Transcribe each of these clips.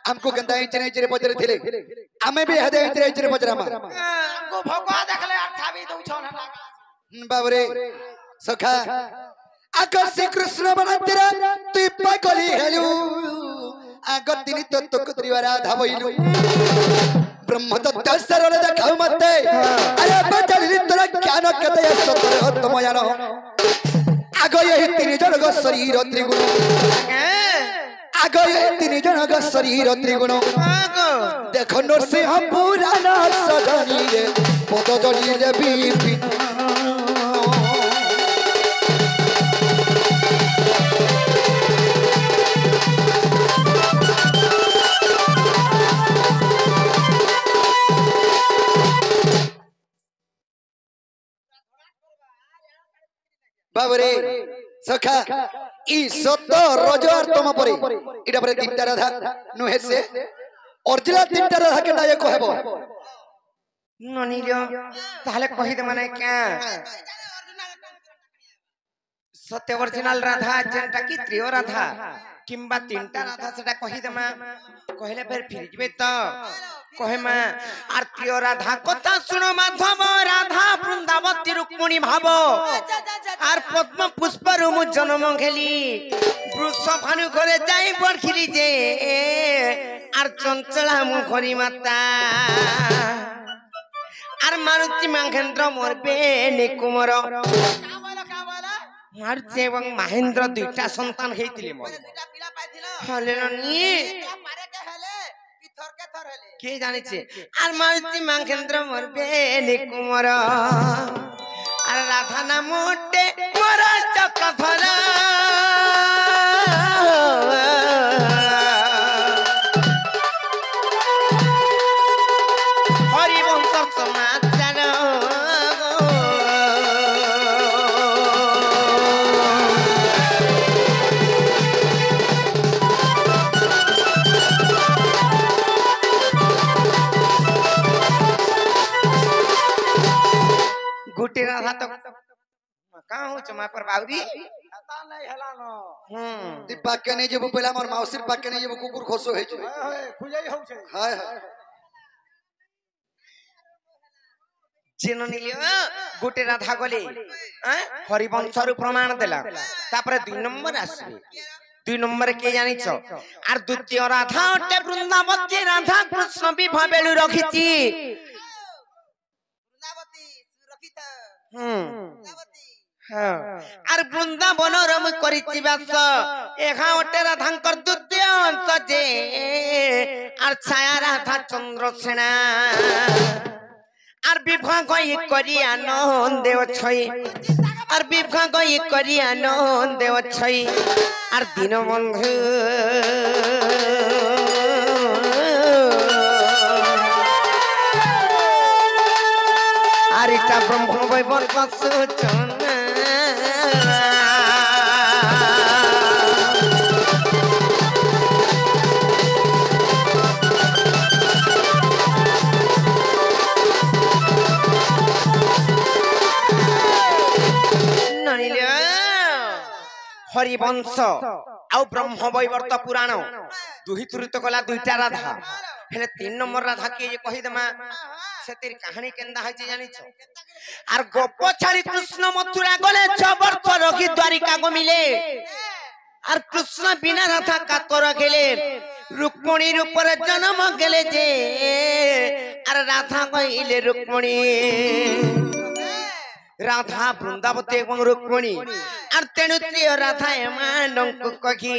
हमको गंदा इंचरे इंचरे पचरे थिले हमें भी हदे इंचरे इंचरे पचरामा हमको भगवा देखले अच्छा भी दउ छन बाबरे सखा आगर श्री कृष्ण बनतेरा तू पागली हेलु आगर तिनी तो तक त्रिवारा धाबइलु ब्रह्म तत्व सरल देखाउ मते अरे बचली तोरा ज्ञान कते सतर हतमयान आगो यही तीन जनक शरीर त्रिगुण आगो यही तीन जनक शरीर त्रिगुण देख नरसिंह पुराण सदनी रे पद जली रे विपिन बाबरे सखा ई सत रोजगार तम परे इटा परे तीनटा राधा नुहे से ओरिजिनल तीनटा राधा केटा एको हेबो ननिलो ताले कहि दे माने क्या सत्य ओरिजिनल राधा जेंटा की त्रियो राधा किंबा तीनटा राधा सेटा कहि दे मा कहले फिर जबे त कहे मा आर त्रियो राधा कथा सुनो माधव राधा वृंदावती रुक्मिणी भाव आर पद्म पुष्प रुमु जन्म घेली वृष भानु करे जाई बरखिली जे आर चंचला मु घरी माता आर मारुति महेंद्र मोर बेनी कुमार मारुति एवं महेंद्र दुईटा संतान हेतिले मोर हले नी के जाने छे आर मारुति महेंद्र मोर बेनी कुमार आर राधा ना मोटे मोर चक्रधरा हरि वंश समाचार गुटे राधा तो कहां हो चमा पर बाउरी पता नहीं हलानो दीपा के नहीं जेबो पहला मोर माउसिर पाके नहीं जेबो कुकुर खोसो हे छै खुजई हो छै हाय हाय चिन्ह निलियो गुटे राधा गले हरिवंश रु प्रमाण देला तापर 2 नंबर आसबे 2 नंबर के जानि छ आर द्वितीय राधा ओटे वृंदावती राधा कृष्ण भी भाबेलु रखिति आर वृंदावन रम करिति वास एखा ओटे राधांकर द्वितीय अंश जे आर छाया राधा चंद्रसेना आर विवाह गई करी आनंद देव छई आर विवाह गई करी आनंद देव छई आर दीनबंधु आरिता ब्रह्म वैवर्त सूचना हरिवंश आउ ब्रह्म वैवर्त पुराण दुहितुरित कला दुईटा राधा हेले 3 नंबर राधा के ये कहि दमा सेतिर कहानी केंदा है जानि छ आर गोप छाड़ी कृष्ण मथुरा गले 6 वर्ष रखी द्वारिका को मिले आर कृष्ण बिना राधा कातर गेले रुक्मिणी रूपर जन्म गेले जे आर राधा कहिले रुक्मिणी राधा वृंदावती एवं रुक्मिणी आर तेणु त्रिय राधा एमानंकु कहि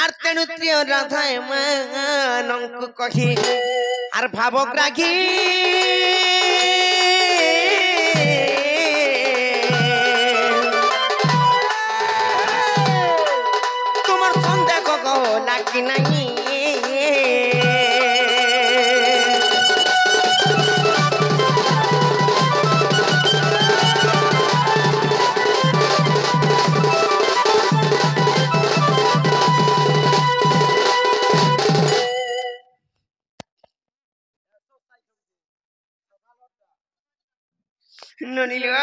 आर तेणु त्रिय राधा एमानंकु कहि आर भावग्राही तुमर संदेह को लागी नहीं ननिलो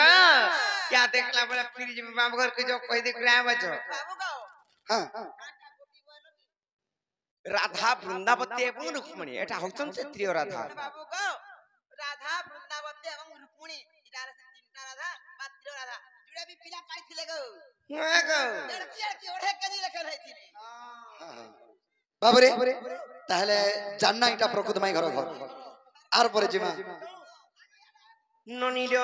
क्या देखला बड़ा फ्रिज में बाबू घर के जो कह देख रहा है बच्चों हां রাধা বৃন্দাবতী এবং রুক্মিণী এটা হচ্ছেন সে ত্রিয় রাধা বাবু গো রাধা বৃন্দাবতী এবং রুক্মিণী এটার তিনটা রাধা বা ত্রিয় রাধা জুড়ে বি পিলা পাইছিলে গো হ্যাঁ গো। কি ওঠে কেজি লেখা হইছিলে বাবরে তাহলে জান্না এটা প্রকৃত মাই ঘর ঘর আর পরে জিমা ননিল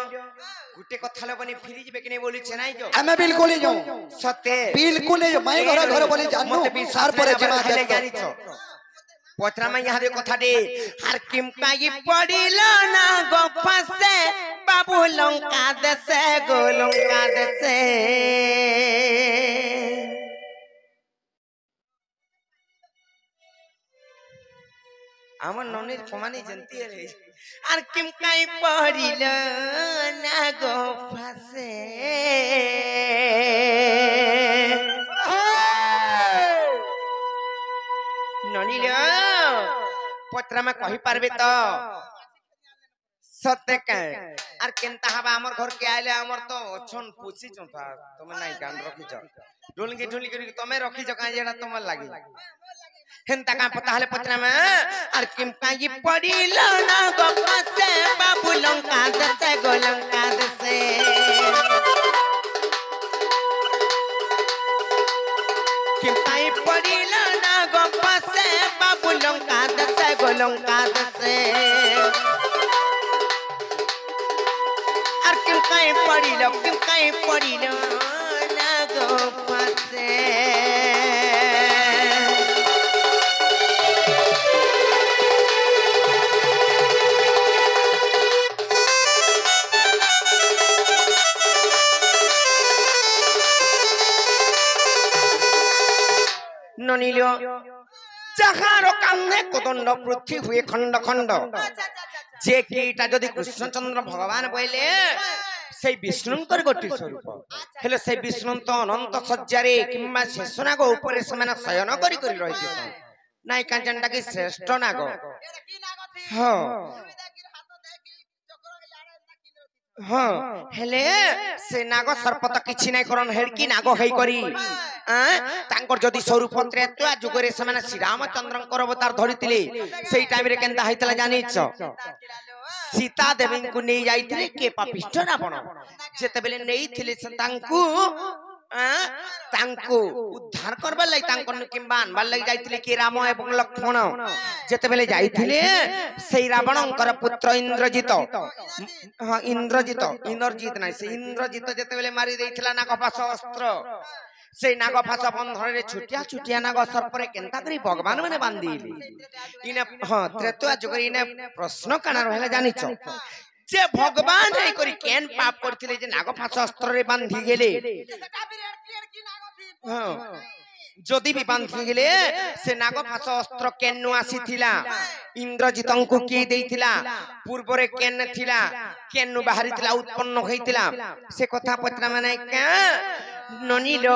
গুটে কথা লবনি ফিরি যাবে কি নাই বলিছে নাই তো আমি বিলকুল যাও সতে বিলকুল মাই ঘর ঘর বলি জানো আর পরে জিমা হেলে জানিছ পত্রামা ইহাদে কথাটি আর কিম কাই পড়িল না গো ফাসে বাবু লঙ্কা দেশে গো লঙ্কা দেশে আমার ননির কমানি জানতি রে আর কিম কাই পড়িল না গো ফাসে ননিল পত্রামা কহি পারবে তো সত্যি কাই আর কেনতা হবা আমার ঘর কে আইলে আমার তো অছন পুছি চোতা তুমি নাই গান রখিছ ঢুলকি ঢুলকি তুমি রখিছ কাই যেটা তোমার লাগি হেনতা কা পতা হলে পত্রামা আর কিম কাই পড়িল না গো পাছে বাবু লঙ্কা দেশে গো লঙ্কা দেশে কিম কাই পড়িল না গো পাছে বাবু লঙ্কা দেশে গো লঙ্কা দেশে আর কিম কাই পড়িল না গো পাছে ননিল যাহার কান্দে কদণ্ড পৃথ্বী হুয়ে খণ্ড খণ্ড যে কি এটা যদি কৃষ্ণচন্দ্র ভগবান বইলে সেই বিষ্ণুঙ্কর গোটি স্বরূপ হেলে সেই বিষ্ণু তো অনন্ত সজ্জারে কিংবা শেষ নাগ উপরে সেমানে শয়ন করি করি রহিছে নাই কাঞ্চনটা কি শ্রেষ্ঠ নাগ কি না গথি হ্যাঁ সুবিধা কি হাত দেখি চক্র ইয়াড়ে না কি নতি হ্যাঁ হেলে সে নাগ সর্পত কিছু নাই করন হেড়কি নাগ হেই করি তাঙ্কর যদি স্বরূপ ত্রেতা যুগরে সেমানে শ্রীরামচন্দ্রঙ্কর অবতার ধরিଥିଲେ সেই টাইম রে কেনতা হইতলা জানিছ सीता देवी को नहीं जाइथिले के पापिष्ठ रावण जेतेबेले नेइथिले से तांकु उद्धार करबा लाई तांकन किंबा अनबार लाई जाइथिले के राम एवं लक्ष्मण जेतेबेले जाइथिले सेई रावणंकर पुत्र इंद्रजित हां इंद्रजित नै से इंद्रजित जेतेबेले मारी देइथिला नागपाश अस्त्र से नागफास बंधन छुटिया छुटिया नाग सर्परे केनता करी भगवान माने बांधिले इने हां त्रेतया जुगर इने प्रश्न काना रहले जानिछ जे भगवान हे करी केन पाप करथिले जे नागफास अस्त्र रे बांधी गेले সেটা বিরাট ক্লিয়ার কি না গথি हां जदि भी बांधी गेले से नागफास अस्त्र केनु आसीथिला इंद्रजितंकु की देइथिला पूर्वरे केन थिला केनु बाहरिथिला उत्पन्न होइथिला से कथा पत्रा माने का ननिल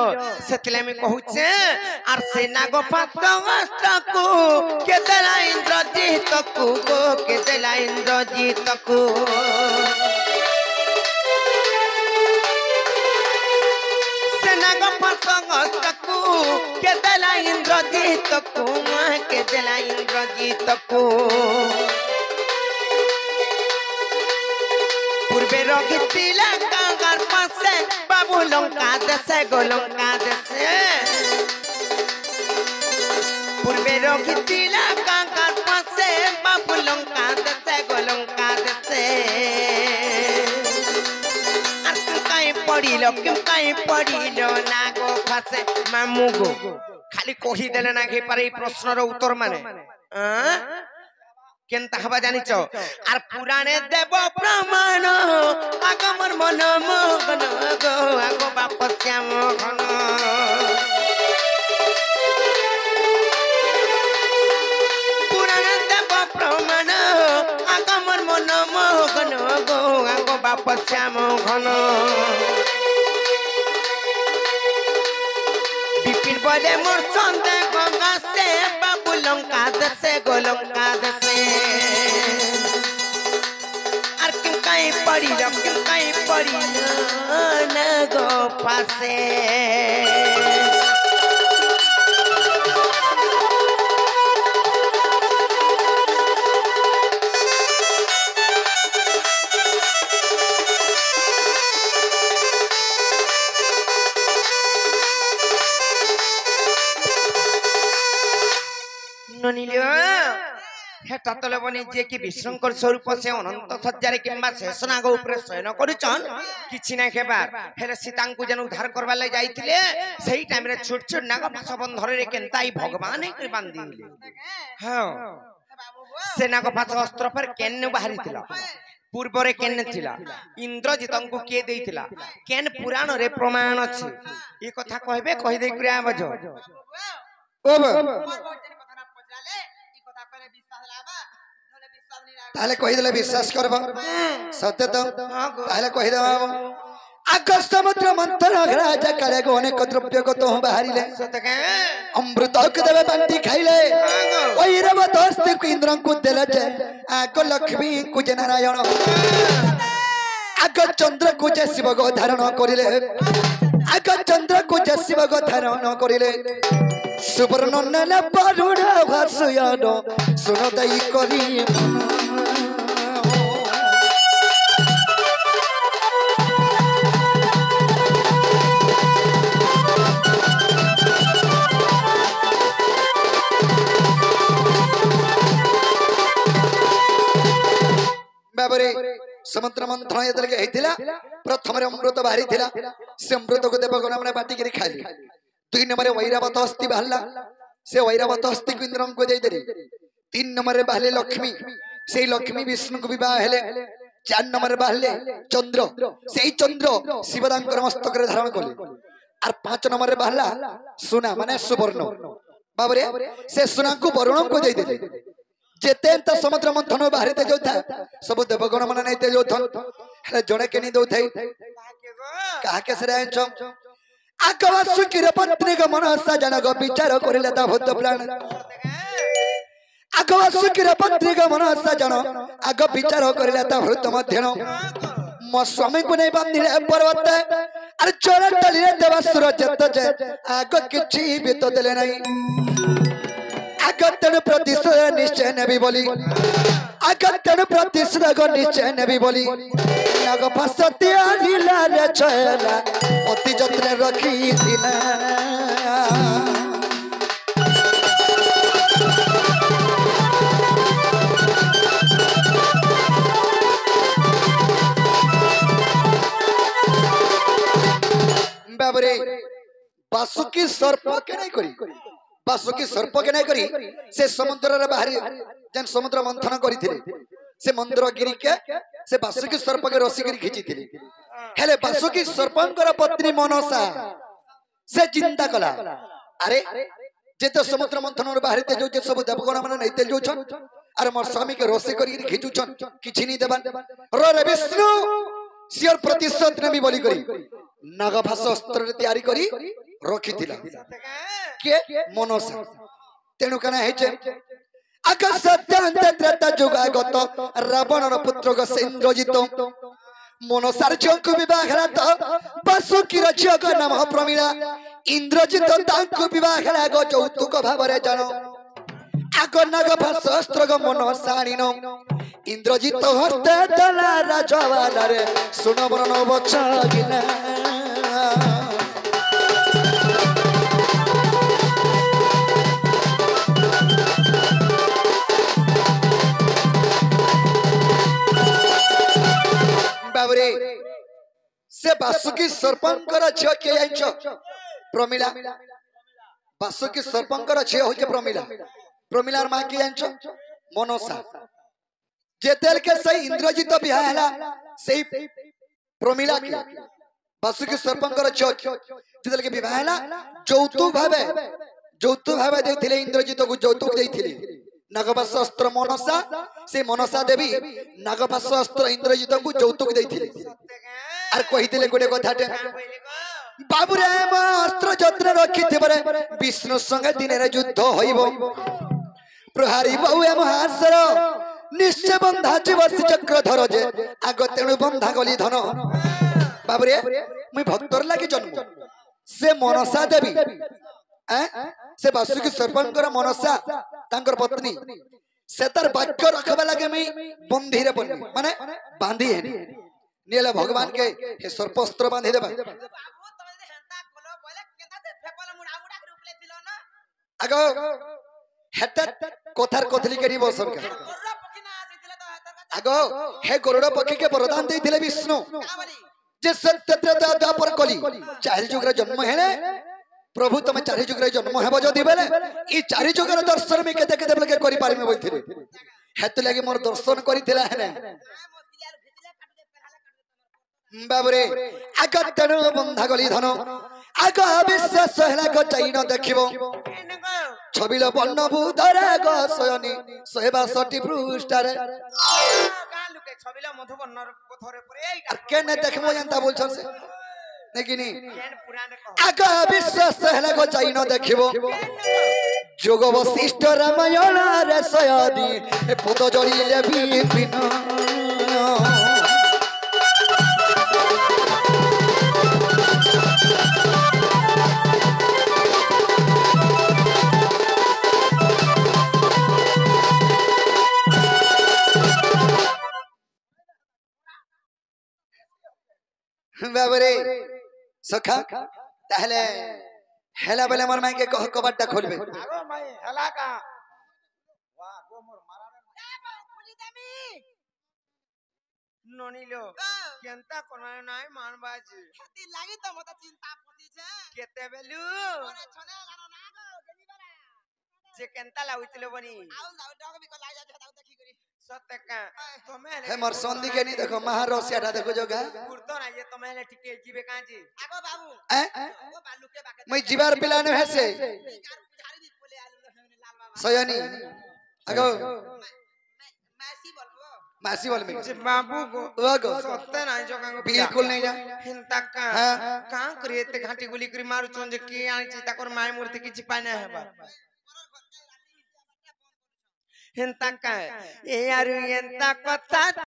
सेतले में कहूचे आर से नागफास अस्त्र को केदेला इंद्रजित को गो केदेला इंद्रजित को से नागफास अस्त्र को केदेला इंद्रजित को केदेला इंद्रजित को पूर्वे रखिथिला कांगार पासे बाबू लंका देशे गो लंका देशे पूर्वे रखिथिला कांगार पासे बाबू लंका देशे गो लंका देशे आर काई पड़िलो नागो फासे मामू गो खाली कहि देले ना के पारे प्रश्नर उत्तर माने केनता हवा जानिच आर पुराणे देव प्रमाण आगमर मन मगन गो आगो बाप श्याम घन पुराणे देव प्रमाण आगमर मन मगन गो आगो बाप श्याम घन विपिन बले मोर संदे गंगा से बाबू लंका देशे गो लंका देशे आर किम काई पड़ी न गो पासे ননিলে হেটা তলে বনি যে কি বিশৃঙ্খল স্বরূপ সে অনন্ত সজ্জারে কিংবা শেষনাগ উপরে শয়ন করুছন কিছু না খেবার হেলে সীতাঙ্কু যেন উদ্ধার করবার লাগে যাইছিলে সেই টাইমে ছোট ছোট নাগ পাশ বন্ধরে কেনতাই ভগবান করে বান্ধি দিলে হ্যাঁ সে নাগ পাশ অস্ত্র ফের কেন বাহারিছিল পূর্বরে কেন ଥିଲା ইন্দ্রজিতଙ୍କୁ କିଏ ଦେଇଥିଲା କେନ ପୁରାଣରେ ପ୍ରମାଣ ଅଛି ଏ କଥା କହିବେ କହି ଦେଇ କରି ଆବଜ তাহলে কহিদেলে বিশ্বাস করব সত্য তো তাহলে কহিদেব আগ সমুদ্র মন্থন রাজা কালে অনেক দ্রব্য কত বাহারিলে অমৃতকে দেবে বান্টি খাইলে ঐরব দস্তি ইন্দ্রଙ୍କୁ দেলে যে আগ লক্ষ্মী কুজে নারায়ণ আগ চন্দ্র কুজে শিব গো ধারণ করিলে আগ চন্দ্র কুজে শিব গো ধারণ করিলে সুবর্ণ নল বরুণ ভাসয়ন সুনদই করি बाबरे समुद्र मंथन जेतले हेतिला प्रथम रे अमृत बाहरी थिला से अमृत को देवगण हमने बाटी करी खाली दुई नंबर वैरावत हस्ती बाहला से वैरावत हस्ती को इंद्र को देई देले तीन नंबर रे बाहले लक्ष्मी से लक्ष्मी विष्णु को विवाह हेले चार नंबर रे बाहले चंद्र सेई चंद्र शिवदांकर मस्तक रे धारण करले और पांच नंबर रे बाहला सोना माने सुवर्ण बाबरे से सोना को वरुण को देई देले जेते त समुद्र मंथन बाहरते जो था सब देवगण मन नैते जो थन हेले जणे केनी दो थाई काहा के सरे छ आगवा सुकिर पत्नी ग मनसा जनक विचार करिले ता भूत प्राण आगवा सुकिर पत्नी ग मनसा जन आग विचार करिले ता भूत मध्यन मो स्वामी को नहीं बांधिले पर्वत अरे चोरा टलिले देवासुर जत जे आग किछि बित देले नहीं आगतन प्रतिशोध निश्चय नबी बोली आगतन प्रतिशोध निश्चय नबी बोली नाग फसती आदिला रे चला अति जत्न रखी दिना बाबरे बासुकी सर्प के नहीं करी बासुकी सर्प के नहीं करी से समुद्र रे बाहरी जन समुद्र मंथन करिथिले से मंदिर गिरी के से बासुकी सर्प के रसी गिरी खिचिथिले हेले बासुकी सर्पंकर पत्नी मनसा से चिंता कला अरे जे तो समुद्र मंथन रे बाहरीते जो जे सब देवगण माने नैते जो छन अरे मोर स्वामी के रसी करी खिचु छन किछि नि देबा रे विष्णु सियर प्रतिशोध नबी बोली करी नागभास अस्त्र तैयारी करी रखी थिला के मनसा तेणु कना हे जे आग सत्यांत त्रेता जुगागत रावण पुत्र ग इंद्रजित मनसार झियों विवाह हला तो बासुकीर झियो ग नाम प्रमीला इंद्रजित तांको विवाह हला ग यौतुक भावरे जानो आग नागभास अस्त्र ग मनसाणीन इंद्रजित हस्ते दला राजवाला रे सुन बरन बचागिना बाबरे से बासुकी सर्पंकर झियो के जाइछ प्रमीला बासुकी सर्पंकर झियो होय प्रमीला प्रमीलार मां के जाइछ मनसा जेतेल के सही इंद्रजित बिहा हला सही प्रमीला के बासुकी सर्पंकर झियो जेतेल के विवाह हला यौतुक भावे देथिले इंद्रजित को यौतुक देथिले नागपाश अस्त्र मनसा से मनसा देवी नागपाश अस्त्र इंद्रजित को यौतुक देथिले आर कहिथिले गोटे कथाटे बाबू रे अस्त्र जत्र रखिथिबरे विष्णु संगे दिने रे युद्ध होइबो प्रहारी बहु एम हासर निश्चय बंधा जीवसी चक्र धर जे आग तेणु बंधा गली धन बाबू रे मुई भक्तर लागि जन्म से मनसा देवी से बासुकी सर्पंकर मनसा तांकर पत्नी से तार वाक्य रखबा लागे मी बंधी रे बन्नी माने बांधी है नेले भगवान के हे सर्पस्त्र बांधी देबा आगो হেটা কথার কথলি করি বসন কা গরুড় পক্ষী না আসিছিল তো হেতর কথা আগো হে গরুড় পক্ষীকে বরদান ଦେଇଥିଲେ বিষ্ণু কা বলি যে সত্য দ্বাপর কলি চারি যুগরে জন্ম হেলে প্রভু তুমি চারি যুগরে জন্ম হেব যদি বেলে এই চারি যুগরে দর্শন মে কেতে কেতে বেলে করি পারিমে বইଥିଲେ হেতু লাগি মোর দর্শন করিଥିଲା হেনে মোতিলাল ভিজিলে কাটুদে পেলালে কাটুদে বাবরে আগতন বন্ধা গলি ধন আগ বিশ্বাস হেলা গো চাইন দেখিব ছবিল বর্ণ বুধরা গো সয়নি 162 পৃষ্ঠারে গাঁ লুকে ছবিলা মধুবর্ণর পথরে পরে এইটা আর কেনে দেখবো জানতা বলছন সে নাকিনি কেন পুরাণে কহ আগ বিশ্বাস হেলা গো চাইন দেখিব যোগ বশিষ্ঠ রামায়ণ রে সয়নি এ পুত জড়িলে বিপিন বাবরে সখা তাহলে হেলা বেলা আমার মাইকে কহ কবারটা খুলবে আগো মাই হেলা কা ওয়া গো মোর মারানে খুলি দেমি ননিল কেনতা কোনায় নাই মানবাজি হাতি লাগি তো মত চিন্তা পতিছে কেতে বেলু ওরে ছলে লানো না গো গেলিবারা যে কেনতা লাগুছিল বনি আউ যাও ডগ বিক লাই যাচ্ছে তাও দেখি করি সত্যকা তুমি হে মোর সন্ধি কেনি দেখো মহারসিয়াটা দেখো যোগা কুর্তো না যে তুমি হেলে টিকে জিবে কাঁজি আগো বাবু ও বালুকে বাকে মই জিবার পিলা ন হেসে কার পুজারি দি বলে আলু লাল বাবা সয়নি আগো মাসি বলবো মাসি বলবি যে বাবু গো ওগো সত্যে নাই জগাঙ্গ बिल्कुल नहीं जा হিনতাকা হ্যাঁ কাঁ করি এতে ঘাটি গুলি করে মারুছন যে কি আনিছি তাকর মায় মূর্তি কিছু পাই না হেবা হিনতাকা এ আর এন্তা কথা